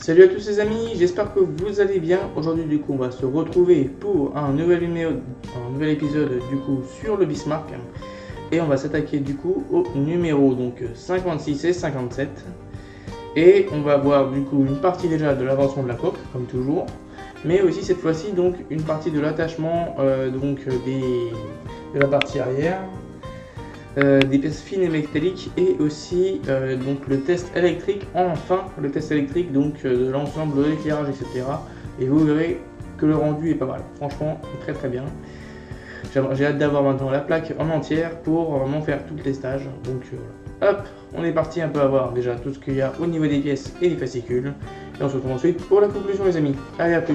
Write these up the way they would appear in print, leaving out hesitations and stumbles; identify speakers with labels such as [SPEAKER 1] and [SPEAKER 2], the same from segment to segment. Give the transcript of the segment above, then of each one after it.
[SPEAKER 1] Salut à tous les amis, j'espère que vous allez bien. Aujourd'hui du coup on va se retrouver pour un nouvel épisode du coup sur le Bismarck. Et on va s'attaquer du coup au numéro donc 56 et 57. Et on va voir du coup une partie déjà de l'avancement de la coque comme toujours. Mais aussi cette fois-ci donc une partie de l'attachement de la partie arrière. Des pièces fines et métalliques et aussi donc le test électrique, donc de l'ensemble de l'éclairage, etc. Et vous verrez que le rendu est pas mal, franchement très très bien. J'ai hâte d'avoir maintenant la plaque en entière pour vraiment faire toutes les stages. Donc hop, on est parti un peu à voir déjà tout ce qu'il y a au niveau des pièces et des fascicules. Et on se retrouve ensuite pour la conclusion les amis. Allez, à plus.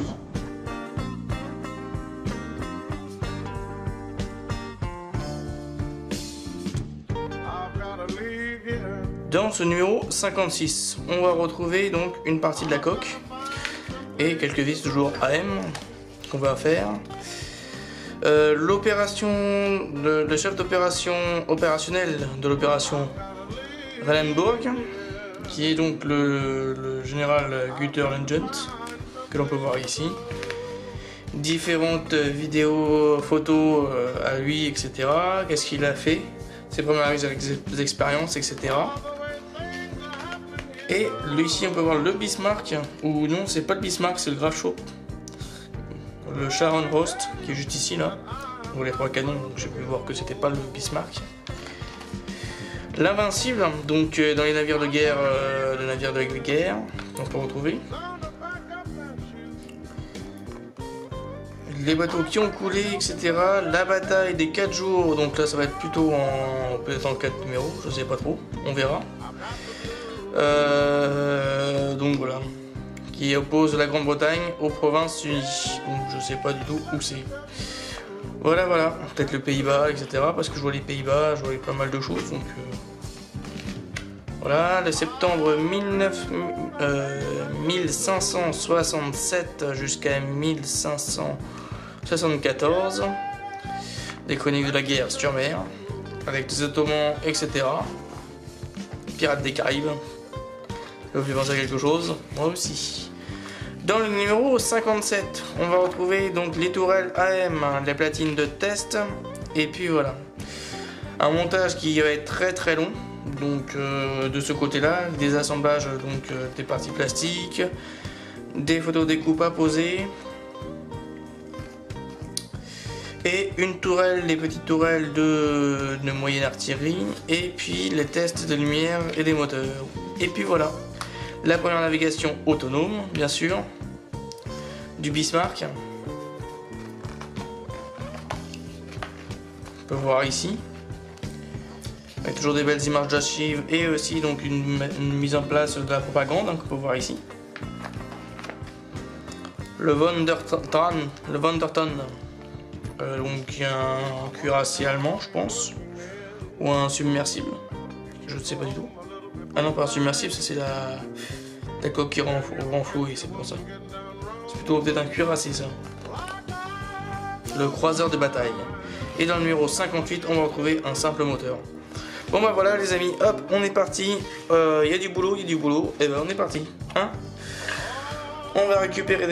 [SPEAKER 1] Dans ce numéro 56, on va retrouver donc une partie de la coque et quelques vis toujours AM qu'on va faire. Le chef d'opération opérationnel de l'opération Rallenburg, qui est donc le général Güter Langent, que l'on peut voir ici. Différentes vidéos, photos à lui, etc. Qu'est-ce qu'il a fait, ses premières expériences, etc. Et ici on peut voir le Bismarck, ou non c'est pas le Bismarck, c'est le Grafschop, le Sharon Rost qui est juste ici là, pour les 3 canons, donc j'ai pu voir que c'était pas le Bismarck. L'Invincible, donc dans les navires de guerre, on peut retrouver. Les bateaux qui ont coulé, etc. La bataille des 4 jours, donc là ça va être plutôt peut-être en 4 numéros, je sais pas trop, on verra. Donc voilà, qui oppose la Grande-Bretagne aux provinces unies. Donc je sais pas du tout où c'est. Voilà, peut-être le Pays-Bas, etc. Parce que je vois les Pays-Bas, je vois pas mal de choses. Donc voilà, le septembre 1567 jusqu'à 1574. Des chroniques de la guerre sur mer, avec des Ottomans, etc. Pirates des Caraïbes. Ça vous fait penser à quelque chose? Moi aussi. Dans le numéro 57, on va retrouver donc les tourelles AM, les platines de test, et puis voilà. Un montage qui va être très très long, donc de ce côté-là, des assemblages des parties plastiques, des photos découpes à poser, et une tourelle, les petites tourelles de moyenne artillerie, et puis les tests de lumière et des moteurs. Et puis voilà. La première navigation autonome, bien sûr, du Bismarck. On peut voir ici. Avec toujours des belles images d'archives et aussi donc une mise en place de la propagande, qu'on peut voir ici. Le Vonderton, donc un cuirassé allemand, je pense, ou un submersible, je ne sais pas du tout. Ah non, pas un submersible, ça c'est la coque qui renflouée, c'est pour ça. C'est plutôt peut-être un cuirassé ça. Le croiseur de bataille. Et dans le numéro 58, on va retrouver un simple moteur. Bon bah voilà les amis, hop, on est parti. Il y a du boulot, et ben on est parti. Hein, on va récupérer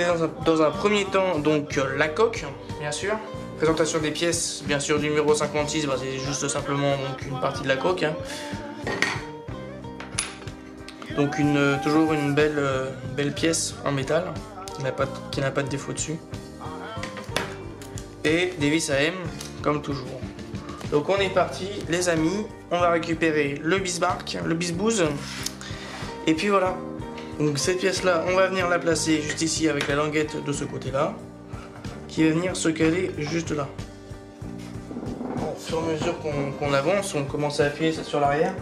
[SPEAKER 1] dans un premier temps donc la coque, bien sûr. Présentation des pièces, bien sûr, du numéro 56, bah, c'est juste simplement donc, une partie de la coque. Hein. Donc toujours une belle pièce en métal qui n'a pas de défaut dessus. Et des vis AM comme toujours. Donc on est parti les amis, on va récupérer le Bismarck, le Bisbouze. Et puis voilà. Donc cette pièce là, on va venir la placer juste ici avec la languette de ce côté là. Qui va venir se caler juste là. Bon, au fur et à mesure qu'on avance, on commence à appuyer sur l'arrière.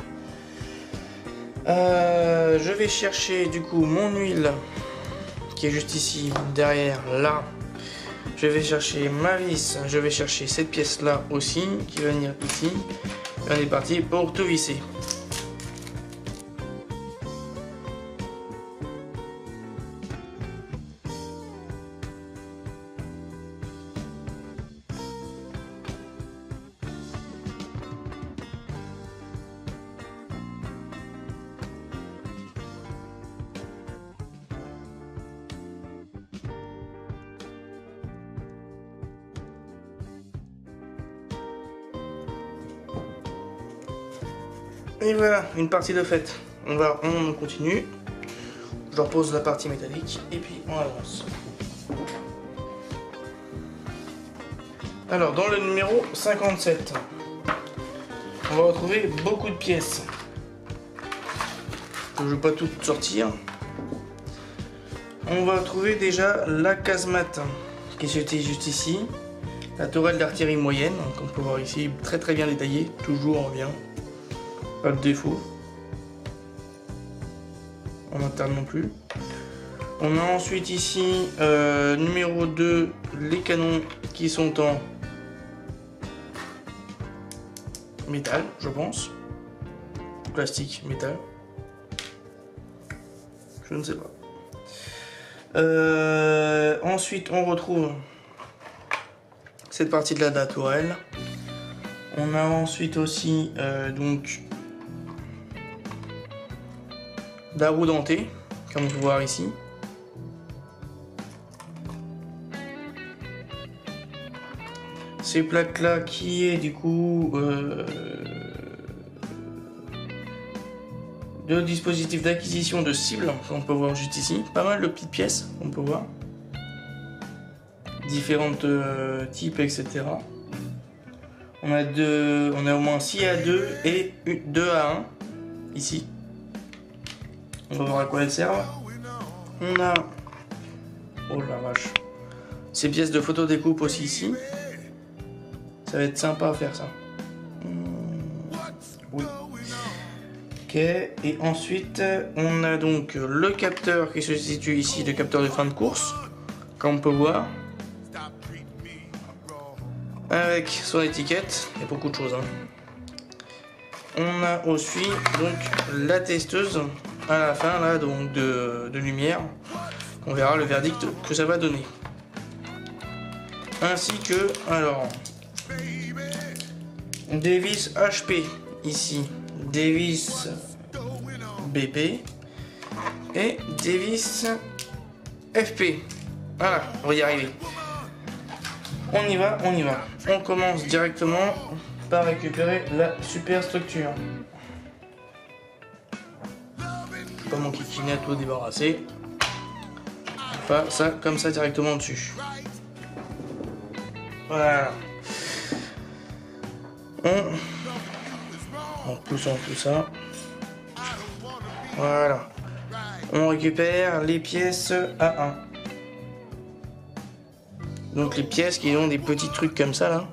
[SPEAKER 1] Je vais chercher du coup mon huile qui est juste ici derrière là. Je vais chercher ma vis, je vais chercher cette pièce là aussi qui va venir ici. Et on est parti pour tout visser. Et voilà, une partie de faite. On continue. Je repose la partie métallique et puis on avance. Alors, dans le numéro 57, on va retrouver beaucoup de pièces. Je ne vais pas toutes sortir. On va trouver déjà la casemate qui est juste ici. La tourelle d'artillerie moyenne, qu'on peut voir ici, très bien détaillée, toujours bien. Pas de défaut. En interne non plus. On a ensuite ici, numéro 2, les canons qui sont en métal, je pense. Plastique, métal. Je ne sais pas. Ensuite, on retrouve cette partie de la tourelle. On a ensuite aussi donc la roue dentée, comme on peut voir ici. Ces plaques là qui est du coup de dispositif d'acquisition de cibles, qu'on peut voir juste ici. Pas mal de petites pièces, on peut voir. Différentes types, etc. On a au moins 6 à 2 et 2 à 1 ici. On va voir à quoi elles servent. On a, oh la vache, ces pièces de photo découpe aussi ici. Ça va être sympa à faire ça. Oui. Ok, et ensuite on a donc le capteur qui se situe ici, le capteur de fin de course, comme on peut voir. Avec son étiquette, il y a beaucoup de choses. On a aussi donc la testeuse à la fin là, donc de lumière. On verra le verdict que ça va donner. Ainsi que, alors, des vis HP ici, des vis BP et des vis FP. Voilà, on va y arriver. On y va, on y va. On commence directement par récupérer la superstructure. Pas mon kikini à tout débarrasser. Enfin, ça, comme ça, directement dessus. Voilà. On pousse tout ça. Voilà. On récupère les pièces A1. Donc les pièces qui ont des petits trucs comme ça là.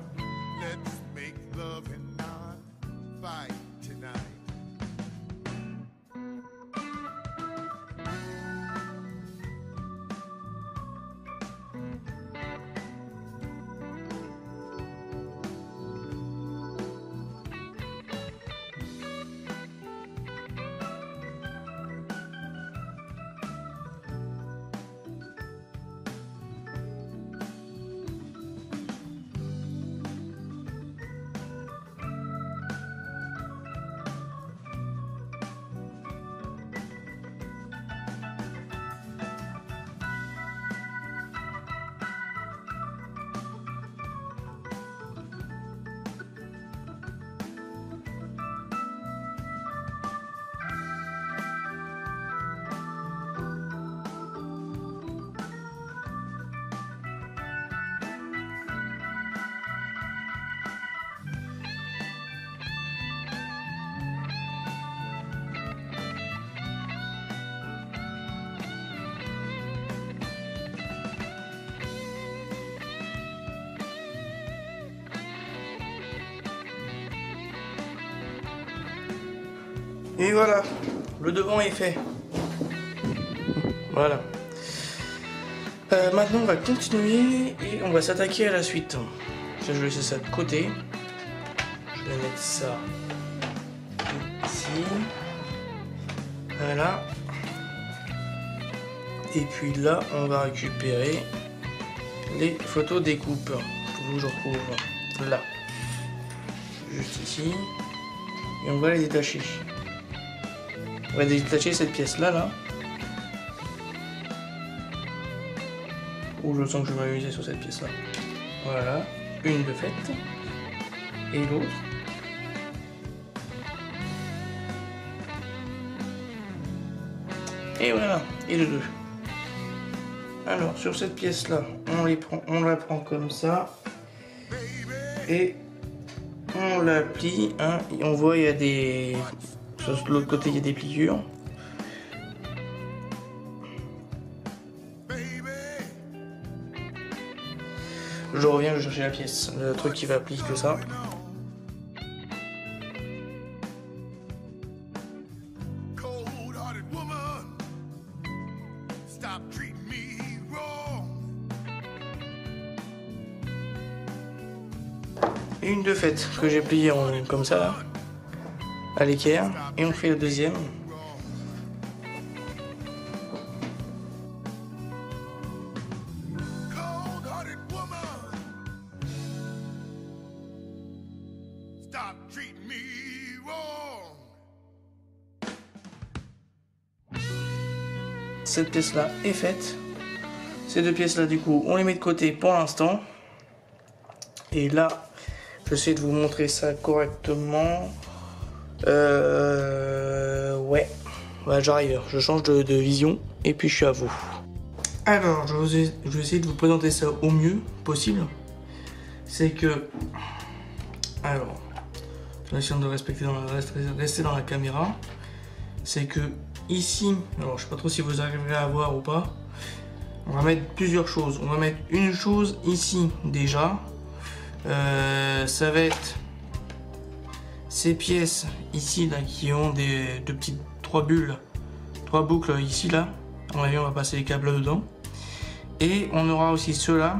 [SPEAKER 1] Et voilà, le devant est fait. Voilà. Maintenant on va continuer et on va s'attaquer à la suite. Je vais laisser ça de côté. Je vais mettre ça ici. Voilà. Et puis là, on va récupérer les photos découpes. Que je retrouve là. Juste ici. Et on va les détacher. On va détacher cette pièce là. Où je sens que je vais m'amuser sur cette pièce là. Voilà, une de faite. Et l'autre. Et voilà, et le 2. Alors sur cette pièce là, on la prend comme ça. Et on la plie, hein, et on voit il y a des... De l'autre côté il y a des pliures. Je reviens, je vais chercher la pièce, le truc qui va plier que ça. Et une de fait que j'ai plié comme ça là, à l'équerre, et on fait le deuxième. Cette pièce là est faite. Ces deux pièces là du coup on les met de côté pour l'instant. Et là j'essaie de vous montrer ça correctement. Ouais, j'arrive, je change de vision et puis je suis à vous. Alors je vais essayer de vous présenter ça au mieux possible. C'est que, alors je vais essayer de rester dans la caméra. C'est que ici, alors je sais pas trop si vous arriverez à voir ou pas, on va mettre plusieurs choses. On va mettre une chose ici déjà, ça va être ces pièces ici là qui ont deux petites 3 boucles ici là. À mon avis on va passer les câbles dedans. Et on aura aussi ceux-là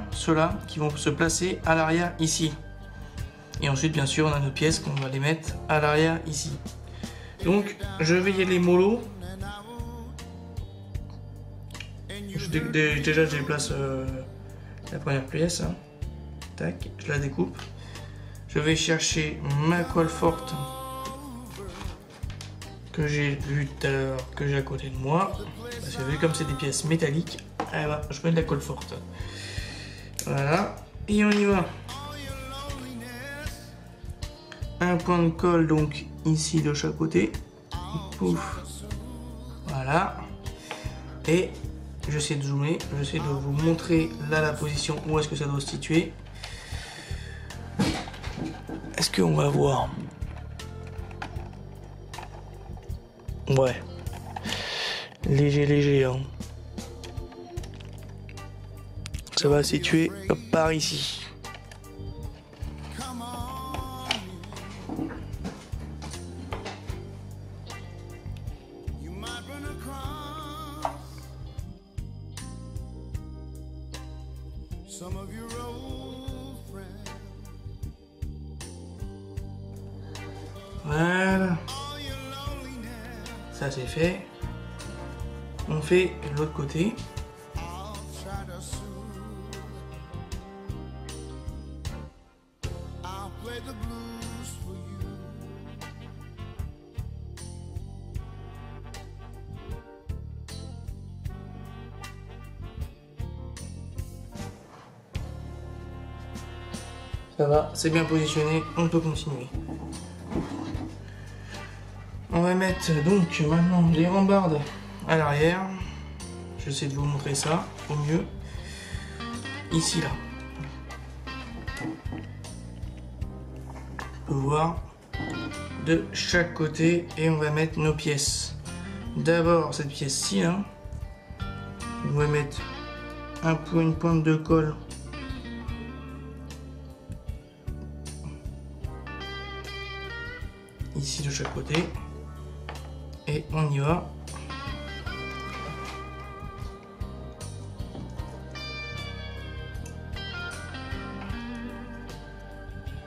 [SPEAKER 1] qui vont se placer à l'arrière ici. Et ensuite bien sûr on a nos pièces qu'on va les mettre à l'arrière ici. Donc je vais y aller mollo. Déjà je déplace la première pièce, hein. Tac, je la découpe. Je vais chercher ma colle forte que j'ai vu tout à l'heure, que j'ai à côté de moi. Parce que vu comme c'est des pièces métalliques, eh ben, je mets de la colle forte. Voilà, et on y va. Un point de colle donc ici de chaque côté. Pouf. Voilà. Et j'essaie de zoomer, j'essaie de vous montrer là la position où est-ce que ça doit se situer. Est-ce qu'on va voir? Ouais. Léger, hein. Ça va se situer par ici. Voilà, ça c'est fait. On fait l'autre côté. Ça va, c'est bien positionné, on peut continuer. On va mettre donc maintenant les rambardes à l'arrière. J'essaie de vous montrer ça au mieux. Ici là. On peut voir de chaque côté et on va mettre nos pièces. D'abord cette pièce-ci là. On va mettre une pointe de colle. Ici de chaque côté. Et on y va.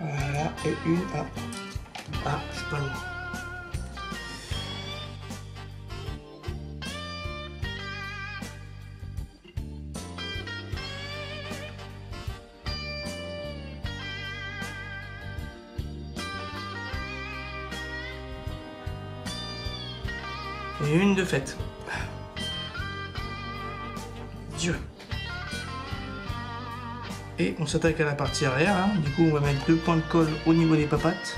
[SPEAKER 1] Voilà, et une. Ah, je suis pas loin. Et une de faite. Dieu. Et on s'attaque à la partie arrière. Hein. Du coup, on va mettre 2 points de colle au niveau des papates.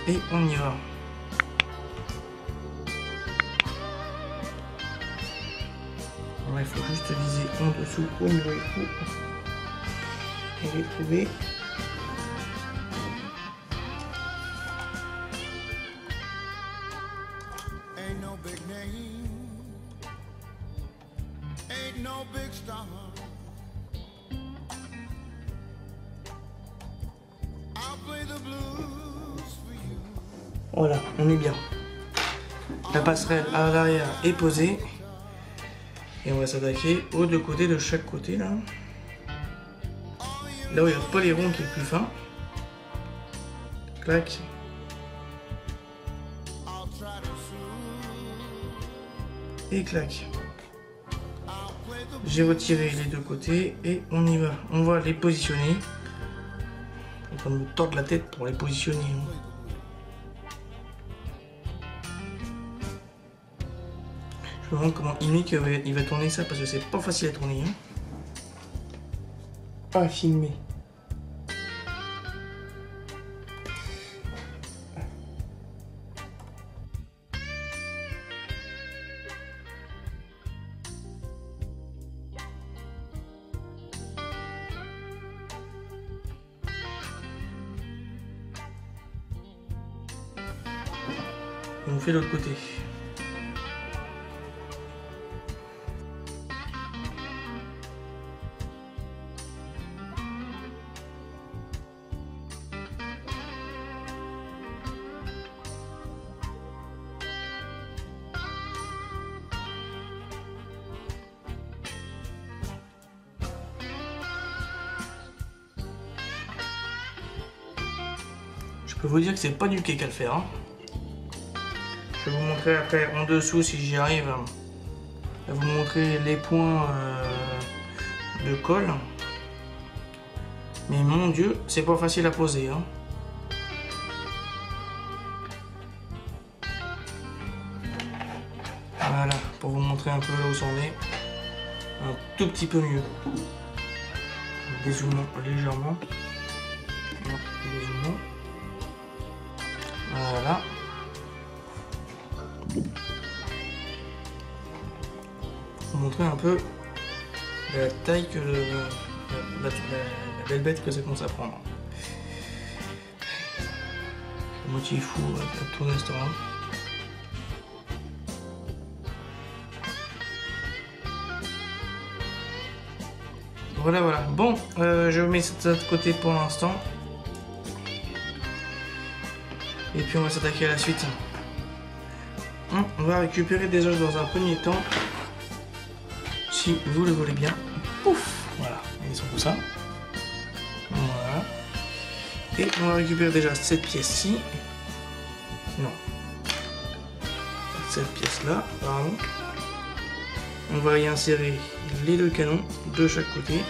[SPEAKER 1] Et on y va. Il faut juste viser en dessous au niveau du cou et les trouver. Voilà, on est bien. La passerelle à l'arrière est posée. Et on va s'attaquer aux deux côtés de chaque côté là. Là où il y a le poléron qui est le plus fin. Clac. Et clac. J'ai retiré les deux côtés et on y va. On va les positionner. On va me tordre la tête pour les positionner. Je me demande comment Imic il va tourner ça parce que c'est pas facile à tourner. Pas à filmer. Et on fait l'autre côté. Je peux vous dire que c'est pas du cake à le faire. Hein. Je vais vous montrer après en dessous si j'y arrive à vous montrer les points de colle. Mais mon Dieu, c'est pas facile à poser. Hein. Voilà, pour vous montrer un peu là où c'en est. Un tout petit peu mieux. Dézoomons légèrement. Dézoomons. Voilà. Pour vous montrer un peu la taille que la belle bête que ça commence à prendre. Le motif fou à tout restaurant. Voilà, voilà. Bon, je mets ça de côté pour l'instant. Et puis on va s'attaquer à la suite. On va récupérer des os dans un premier temps. Si vous le voulez bien. Pouf, voilà, ils sont comme ça. Voilà. Et on va récupérer déjà cette pièce-ci. Non. Cette pièce-là, pardon. On va y insérer les deux canons de chaque côté.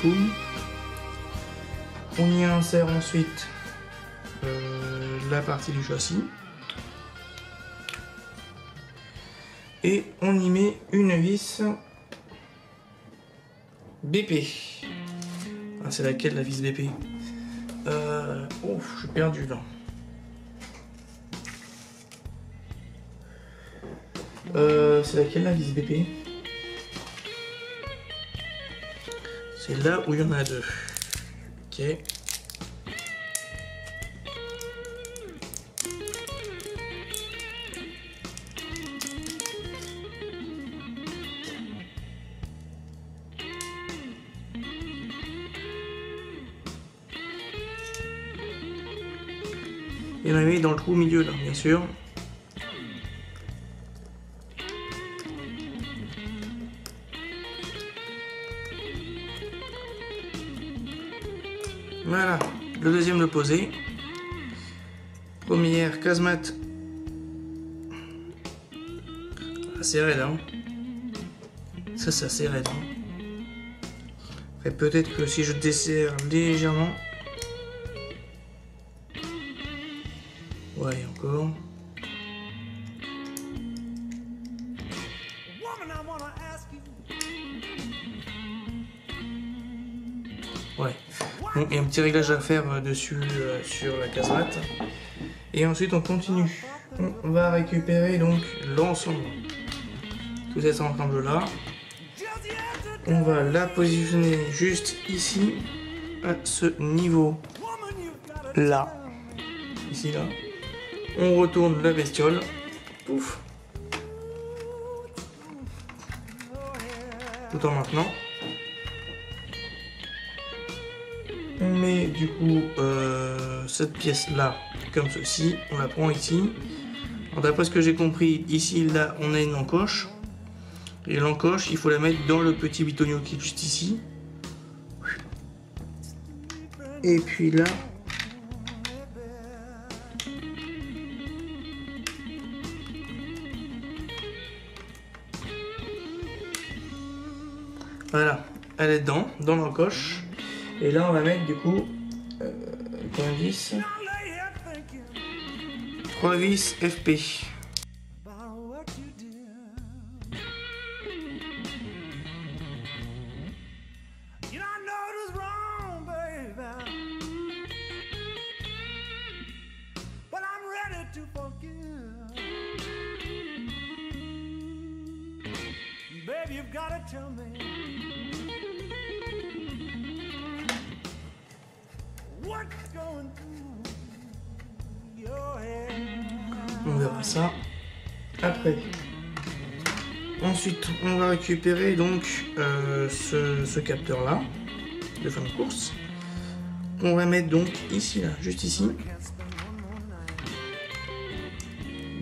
[SPEAKER 1] Boum. On y insère ensuite la partie du châssis. Et on y met une vis BP. Ah, c'est laquelle la vis BP? Oh, je suis perdu là. C'est laquelle la vis BP? C'est là où il y en a deux. Ok. Et on la met dans le trou au milieu là, bien sûr. Voilà, le deuxième de posé. Première casemate. Assez raide, hein. Ça, c'est assez raide. Et peut-être que si je desserre légèrement. Ouais, encore. Ouais. Bon, il y a un petit réglage à faire dessus sur la casemate. Et ensuite on continue. On va récupérer donc l'ensemble. Tout cet ensemble là. On va la positionner juste ici, à ce niveau là. Ici là. On retourne la bestiole. Pouf. Tout en maintenant. On met du coup cette pièce là comme ceci, on la prend ici. D'après ce que j'ai compris, ici là on a une encoche. Et l'encoche il faut la mettre dans le petit bitonio qui est juste ici. Et puis là. Voilà, elle est dedans, dans l'encoche. Et là, on va mettre du coup combien de vis 3 vis FP. On verra ça après. Ensuite, on va récupérer donc ce capteur là de fin de course. On va mettre donc ici là, juste ici.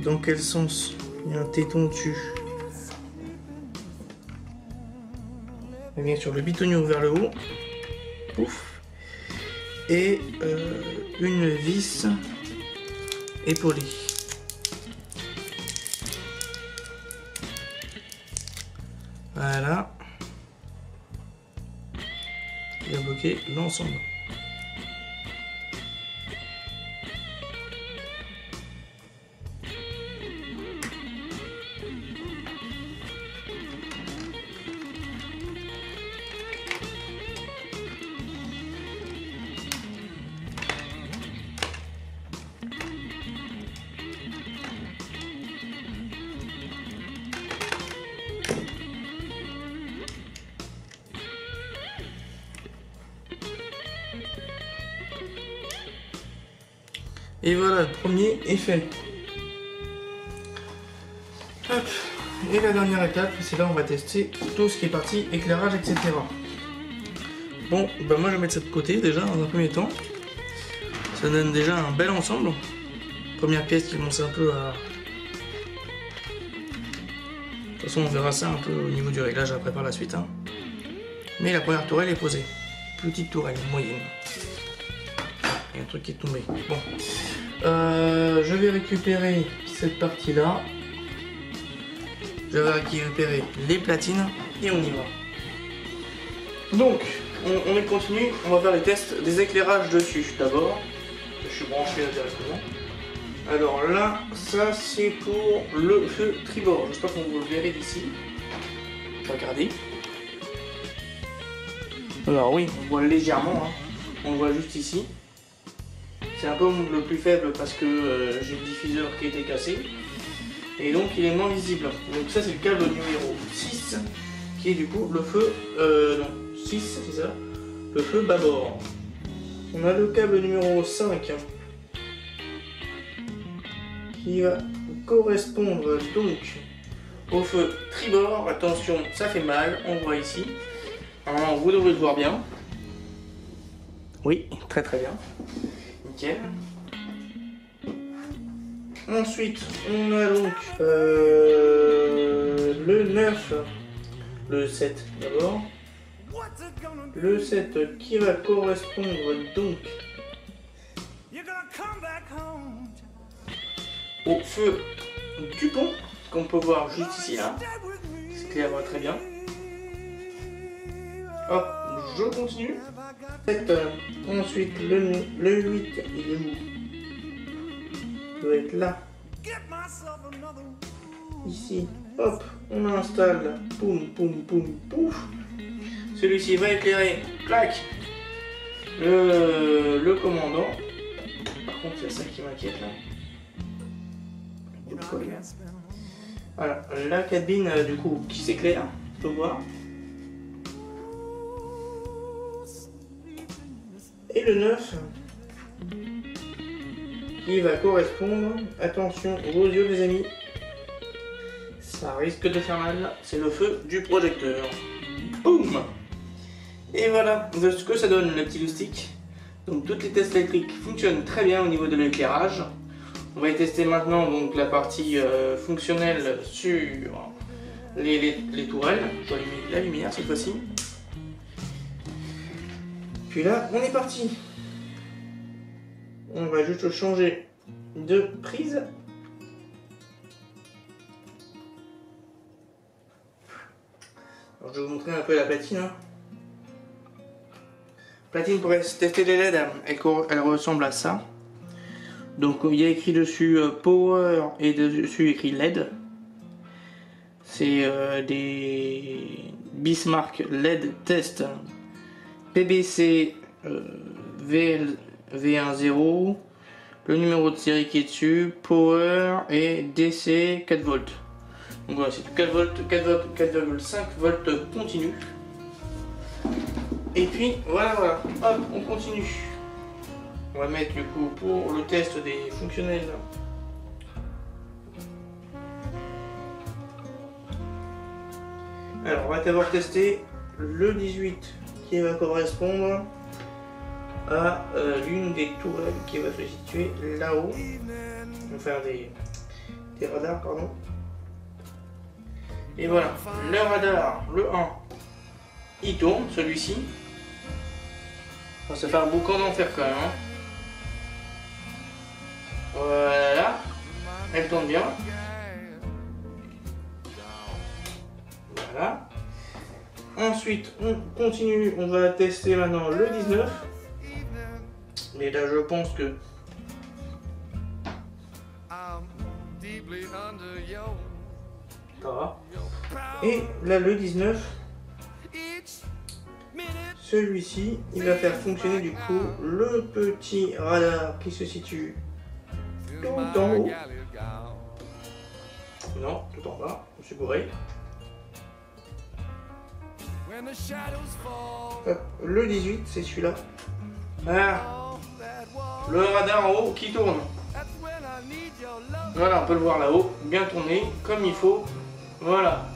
[SPEAKER 1] Dans quel sens? Il y a un téton dessus. Et bien sûr le bitonio vers le haut. Pouf. Et une vis épaulée. Voilà. Il va bloquer l'ensemble. Et voilà, le premier est fait. Hop. Et la dernière étape, c'est là où on va tester tout ce qui est parti, éclairage, etc. Bon, bah moi je vais mettre ça de côté déjà dans un premier temps. Ça donne déjà un bel ensemble. Première pièce qui commence un peu à... De toute façon on verra ça un peu au niveau du réglage après par la suite. Hein. Mais la première tourelle est posée. Petite tourelle, moyenne. Il y a un truc qui est tombé. Bon. Je vais récupérer cette partie là. Je vais récupérer les platines et on y va. Donc, on est continu. On va faire les tests des éclairages dessus d'abord. Je suis branché là directement. Alors là, ça c'est pour le feu tribord. J'espère qu'on vous le verrez d'ici. Regardez. Alors oui, on voit légèrement. Hein. On le voit juste ici. C'est un peu le plus faible parce que j'ai le diffuseur qui était cassé. Et donc il est moins visible. Donc ça c'est le câble numéro 6 qui est du coup le feu... non, 6 c'est ça. Le feu bâbord. On a le câble numéro 5 qui va correspondre donc au feu tribord. Attention, ça fait mal, on voit ici. Alors, vous devrez le voir bien. Oui, très très bien. Nickel. Ensuite, on a donc le 9, le 7 d'abord. Le 7 qui va correspondre donc au feu du pont, qu'on peut voir juste ici là. C'est clair, très bien. Hop, je continue. Ensuite, le 8, il est où? Il doit être là. Ici, hop, on installe. Poum, poum, poum, pouf. Celui-ci va éclairer, clac, le commandant. Par contre, il y a ça qui m'inquiète là. Voilà, la cabine du coup qui s'éclaire, on peut voir. Et le 9 qui va correspondre, attention vos yeux les amis, ça risque de faire mal, c'est le feu du projecteur. Boum. Et voilà de ce que ça donne le petit joystick. Donc toutes les tests électriques fonctionnent très bien au niveau de l'éclairage. On va y tester maintenant donc la partie fonctionnelle sur les tourelles. Je vais allumer la lumière cette fois-ci. Puis là, on est parti. On va juste changer de prise. Alors, je vais vous montrer un peu la platine. Platine pour tester les LED, elle ressemble à ça. Donc il y a écrit dessus Power et dessus écrit LED. C'est des Bismarck LED Test PBC V10. Le numéro de série qui est dessus, Power et DC 4 volts. Donc voilà, c'est 4 volts, 4,5 volts continu. Et puis voilà, hop, on continue. On va mettre du coup pour le test des fonctionnels. Alors on va d'abord tester le 18 qui va correspondre à l'une des tourelles qui va se situer là-haut. Enfin des radars, pardon. Et voilà, le radar, le 1, il tourne, celui-ci. Ça va se faire un boucan d'enfer quand même. Hein. Voilà, elle tourne bien. Voilà. Ensuite, on continue, on va tester maintenant le 19. Mais là, je pense que... ça va. Et là, le 19, celui-ci, il va faire fonctionner du coup le petit radar qui se situe tout en haut. Non, tout en bas, je suis bourré. Hop, le 18, c'est celui-là. Ah, le radar en haut qui tourne. Voilà, on peut le voir là-haut, bien tourné, comme il faut. Voilà.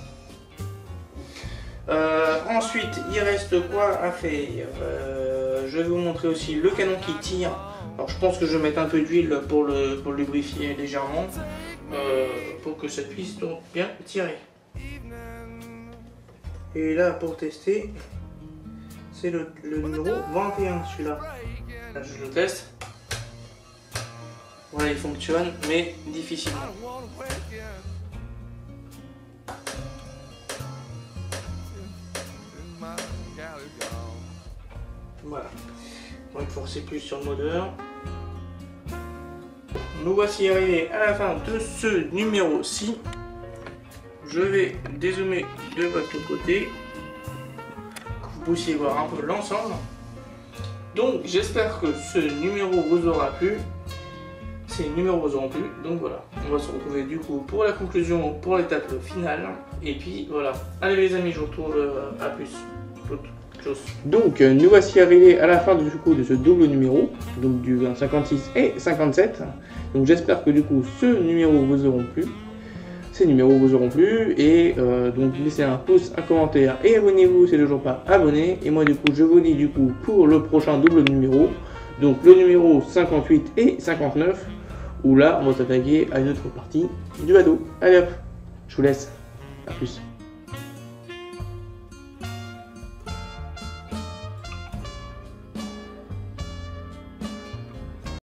[SPEAKER 1] Ensuite, il reste quoi à faire? Je vais vous montrer aussi le canon qui tire. Alors, je pense que je vais mettre un peu d'huile pour le lubrifier légèrement, pour que ça puisse donc bien tirer. Et là, pour tester, c'est le numéro 21, celui-là. Là, je le teste. Voilà, il fonctionne, mais difficilement. Voilà. On va forcer plus sur le moteur. Nous voici arrivés à la fin de ce numéro-ci. Je vais dézoomer de votre côté, que vous puissiez voir un peu l'ensemble. Donc j'espère que ce numéro vous aura plu. Ces numéros vous auront plu. Donc voilà, on va se retrouver du coup pour la conclusion, pour l'étape finale. Et puis voilà. Allez les amis, je vous retrouve à plus. Donc nous voici arrivés à la fin du coup de ce double numéro, donc du 56 et 57. Donc j'espère que du coup ce numéro vous auront plu. Ces numéros vous auront plu et donc laissez un pouce, un commentaire et abonnez-vous si vous n'êtes toujours pas abonné. Et moi du coup je vous dis du coup pour le prochain double numéro, donc le numéro 58 et 59, où là on va s'attaquer à une autre partie du bateau. Allez hop, je vous laisse, à plus.